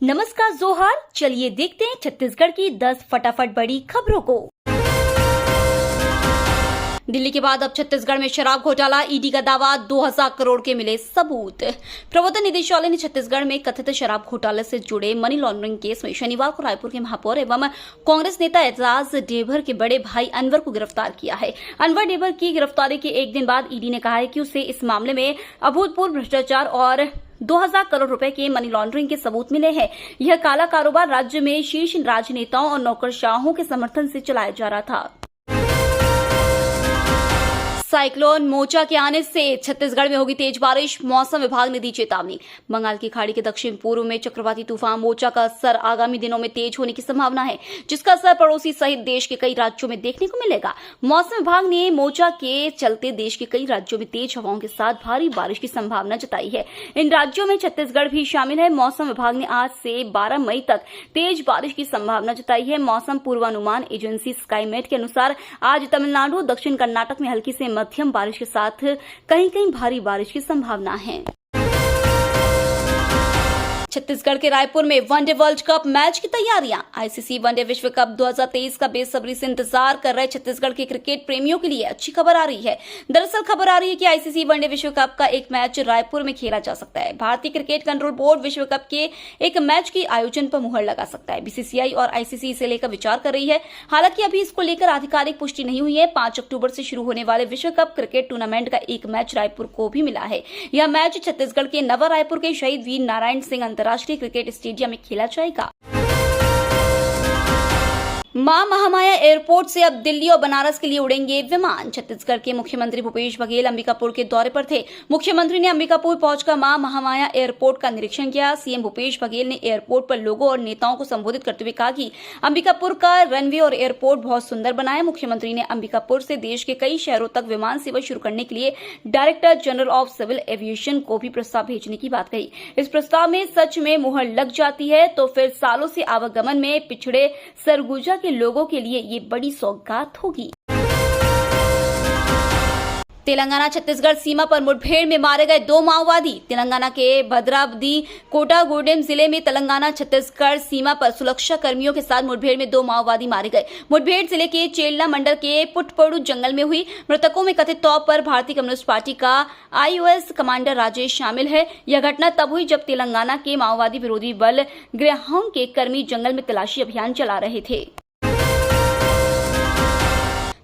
नमस्कार जोहार। चलिए देखते हैं छत्तीसगढ़ की 10 फटाफट बड़ी खबरों को। दिल्ली के बाद अब छत्तीसगढ़ में शराब घोटाला, ईडी का दावा, 2000 करोड़ के मिले सबूत। प्रवर्तन निदेशालय ने छत्तीसगढ़ में कथित शराब घोटाले से जुड़े मनी लॉन्ड्रिंग केस में शनिवार को रायपुर के महापौर एवं कांग्रेस नेता एजाज ढेबर के बड़े भाई अनवर को गिरफ्तार किया है। अनवर ढेबर की गिरफ्तारी के एक दिन बाद ईडी ने कहा है कि उसे इस मामले में अभूतपूर्व भ्रष्टाचार और 2000 करोड़ रुपए के मनी लॉन्ड्रिंग के सबूत मिले हैं। यह काला कारोबार राज्य में शीर्ष राजनेताओं और नौकरशाहों के समर्थन से चलाया जा रहा था। साइक्लोन मोचा के आने से छत्तीसगढ़ में होगी तेज बारिश, मौसम विभाग ने दी चेतावनी। बंगाल की खाड़ी के दक्षिण पूर्व में चक्रवाती तूफान मोचा का असर आगामी दिनों में तेज होने की संभावना है, जिसका असर पड़ोसी सहित देश के कई राज्यों में देखने को मिलेगा। मौसम विभाग ने मोचा के चलते देश के कई राज्यों में तेज हवाओं के साथ भारी बारिश की संभावना जताई है। इन राज्यों में छत्तीसगढ़ भी शामिल है। मौसम विभाग ने आज से 12 मई तक तेज बारिश की संभावना जताई है। मौसम पूर्वानुमान एजेंसी स्काईमेट के अनुसार आज तमिलनाडु, दक्षिण कर्नाटक में हल्की से मध्यम बारिश के साथ कहीं कहीं भारी बारिश की संभावना है। छत्तीसगढ़ के रायपुर में वनडे वर्ल्ड कप मैच की तैयारियां। आईसीसी वनडे विश्व कप 2023 का बेसब्री से इंतजार कर रहे छत्तीसगढ़ के क्रिकेट प्रेमियों के लिए अच्छी खबर आ रही है। दरअसल खबर आ रही है कि आईसीसी वनडे विश्व कप का एक मैच रायपुर में खेला जा सकता है। भारतीय क्रिकेट कंट्रोल बोर्ड विश्व कप के एक मैच की आयोजन पर मुहर लगा सकता है। बीसीसीआई और आईसीसी इसे लेकर विचार कर रही है। हालांकि अभी इसको लेकर आधिकारिक पुष्टि नहीं हुई है। 5 अक्टूबर से शुरू होने वाले विश्व कप क्रिकेट टूर्नामेंट का एक मैच रायपुर को भी मिला है। यह मैच छत्तीसगढ़ के नवा रायपुर के शहीद वीर नारायण सिंह अंतर्राष्ट्रीय क्रिकेट स्टेडियम में खेला जाएगा। मां महामाया एयरपोर्ट से अब दिल्ली और बनारस के लिए उड़ेंगे विमान। छत्तीसगढ़ के मुख्यमंत्री भूपेश बघेल अंबिकापुर के दौरे पर थे। मुख्यमंत्री ने अंबिकापुर पहुंचकर मां महामाया एयरपोर्ट का निरीक्षण किया। सीएम भूपेश बघेल ने एयरपोर्ट पर लोगों और नेताओं को संबोधित करते हुए कहा कि अंबिकापुर का रनवे और एयरपोर्ट बहुत सुंदर बना है। मुख्यमंत्री ने अंबिकापुर से देश के कई शहरों तक विमान सेवा शुरू करने के लिए director general of civil aviation को भी प्रस्ताव भेजने की बात कही। इस प्रस्ताव में सच में मुहर लग जाती है तो फिर सालों से आवागमन में पिछड़े सरगुजा के लोगों के लिए ये बड़ी सौगात होगी। तेलंगाना छत्तीसगढ़ सीमा पर मुठभेड़ में मारे गए 2 माओवादी। तेलंगाना के भद्रावती कोटागुडेम जिले में तेलंगाना छत्तीसगढ़ सीमा पर सुरक्षा कर्मियों के साथ मुठभेड़ में 2 माओवादी मारे गए। मुठभेड़ जिले के चेल्ला मंडल के पुटपड़ू जंगल में हुई। मृतकों में कथित तौर पर भारतीय कम्युनिस्ट पार्टी का आईओएस कमांडर राजेश शामिल है। यह घटना तब हुई जब तेलंगाना के माओवादी विरोधी बल ग्रेहाउंड के कर्मी जंगल में तलाशी अभियान चला रहे थे।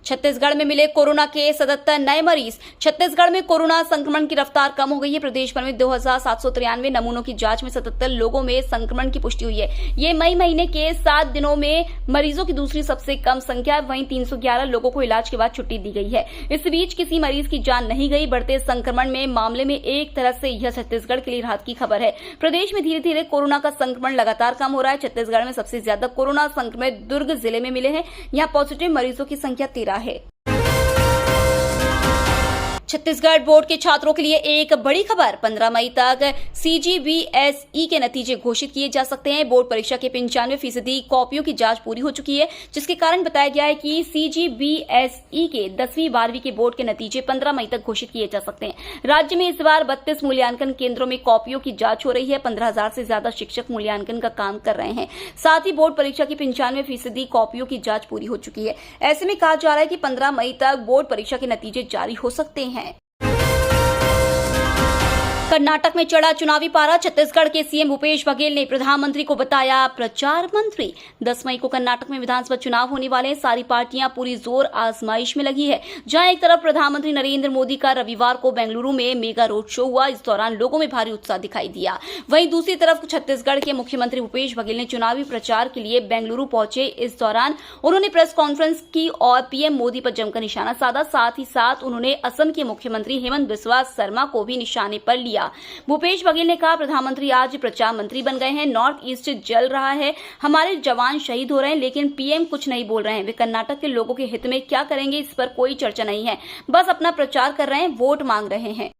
छत्तीसगढ़ में मिले कोरोना के 77 नए मरीज। छत्तीसगढ़ में कोरोना संक्रमण की रफ्तार कम हो गई है। प्रदेश भर में 2793 नमूनों की जांच में 77 लोगों में संक्रमण की पुष्टि हुई है। ये मई महीने के 7 दिनों में मरीजों की दूसरी सबसे कम संख्या है। वहीं 311 लोगों को इलाज के बाद छुट्टी दी गई है। इस बीच किसी मरीज की जान नहीं गई। बढ़ते संक्रमण में मामले में एक तरह से यह छत्तीसगढ़ के लिए राहत की खबर है। प्रदेश में धीरे धीरे कोरोना का संक्रमण लगातार कम हो रहा है। छत्तीसगढ़ में सबसे ज्यादा कोरोना संक्रमित दुर्ग जिले में मिले हैं। यहाँ पॉजिटिव मरीजों की संख्या 13 है। छत्तीसगढ़ बोर्ड के छात्रों के लिए एक बड़ी खबर। 15 मई तक CGBSE के नतीजे घोषित किए जा सकते हैं। बोर्ड परीक्षा के 95% कॉपियों की जांच पूरी हो चुकी है, जिसके कारण बताया गया है कि CGBSE के 10वीं 12वीं के बोर्ड के नतीजे 15 मई तक घोषित किए जा सकते हैं। राज्य में इस बार 32 मूल्यांकन केंद्रों में कॉपियों की जांच हो रही है। 15,000 से ज्यादा शिक्षक मूल्यांकन का काम कर रहे हैं। साथ ही बोर्ड परीक्षा की 95% कॉपियों की जांच पूरी हो चुकी है। ऐसे में कहा जा रहा है कि 15 मई तक बोर्ड परीक्षा के नतीजे जारी हो सकते हैं। कर्नाटक में चढ़ा चुनावी पारा। छत्तीसगढ़ के सीएम भूपेश बघेल ने प्रधानमंत्री को बताया प्रचार मंत्री। 10 मई को कर्नाटक में विधानसभा चुनाव होने वाले हैं। सारी पार्टियां पूरी जोर आजमाइश में लगी है। जहां एक तरफ प्रधानमंत्री नरेंद्र मोदी का रविवार को बेंगलुरु में मेगा रोड शो हुआ। इस दौरान लोगों में भारी उत्साह दिखाई दिया। वहीं दूसरी तरफ छत्तीसगढ़ के मुख्यमंत्री भूपेश बघेल ने चुनावी प्रचार के लिए बेंगलुरु पहुंचे। इस दौरान उन्होंने प्रेस कॉन्फ्रेंस की और पीएम मोदी पर जमकर निशाना साधा। साथ ही साथ उन्होंने असम के मुख्यमंत्री हेमंत बिस्वा शर्मा को भी निशाने पर लिया। भूपेश बघेल ने कहा, प्रधानमंत्री आज प्रचार मंत्री बन गए हैं। नॉर्थ ईस्ट जल रहा है, हमारे जवान शहीद हो रहे हैं, लेकिन पीएम कुछ नहीं बोल रहे हैं। वे कर्नाटक के लोगों के हित में क्या करेंगे, इस पर कोई चर्चा नहीं है। बस अपना प्रचार कर रहे हैं, वोट मांग रहे हैं।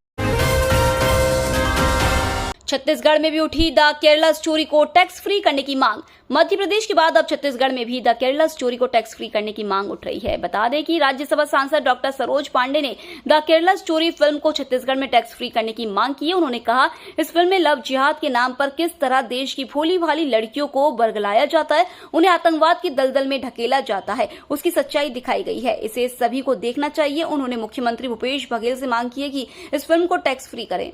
छत्तीसगढ़ में भी उठी द केरला स्टोरी को टैक्स फ्री करने की मांग। मध्य प्रदेश के बाद अब छत्तीसगढ़ में भी द केरला स्टोरी को टैक्स फ्री करने की मांग उठ रही है। बता दें कि राज्यसभा सांसद डॉक्टर सरोज पांडे ने द केरला स्टोरी फिल्म को छत्तीसगढ़ में टैक्स फ्री करने की मांग की है। उन्होंने कहा, इस फिल्म में लव जिहाद के नाम पर किस तरह देश की भोली भाली लड़कियों को बरगलाया जाता है, उन्हें आतंकवाद की दलदल में ढकेला जाता है, उसकी सच्चाई दिखाई गई है। इसे सभी को देखना चाहिए। उन्होंने मुख्यमंत्री भूपेश बघेल से मांग की है कि इस फिल्म को टैक्स फ्री करें।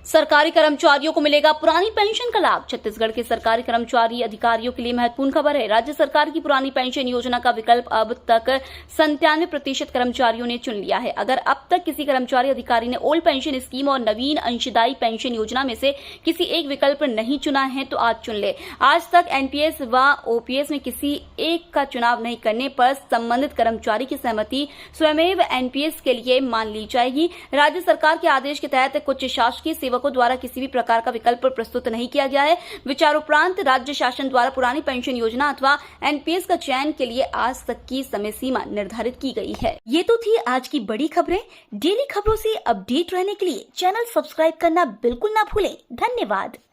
सरकारी कर्मचारियों को मिलेगा पुरानी पेंशन का लाभ। छत्तीसगढ़ के सरकारी कर्मचारी अधिकारियों के लिए महत्वपूर्ण खबर है। राज्य सरकार की पुरानी पेंशन योजना का विकल्प अब तक 97% कर्मचारियों ने चुन लिया है। अगर अब तक किसी कर्मचारी अधिकारी ने ओल्ड पेंशन स्कीम और नवीन अंशदायी पेंशन योजना में से किसी एक विकल्प नहीं चुना है तो आज चुन ले। आज तक एनपीएस व ओपीएस में किसी एक का चुनाव नहीं करने पर संबंधित कर्मचारी की सहमति स्वयमेव एनपीएस के लिए मान ली जाएगी। राज्य सरकार के आदेश के तहत कुछ शासकीय सेवकों द्वारा किसी भी प्रकार का विकल्प प्रस्तुत नहीं किया गया है। विचारोपरांत राज्य शासन द्वारा पुरानी पेंशन योजना अथवा एनपीएस का चयन के लिए आज तक की समय सीमा निर्धारित की गई है। ये तो थी आज की बड़ी खबरें। डेली खबरों से अपडेट रहने के लिए चैनल सब्सक्राइब करना बिल्कुल ना भूलें। धन्यवाद।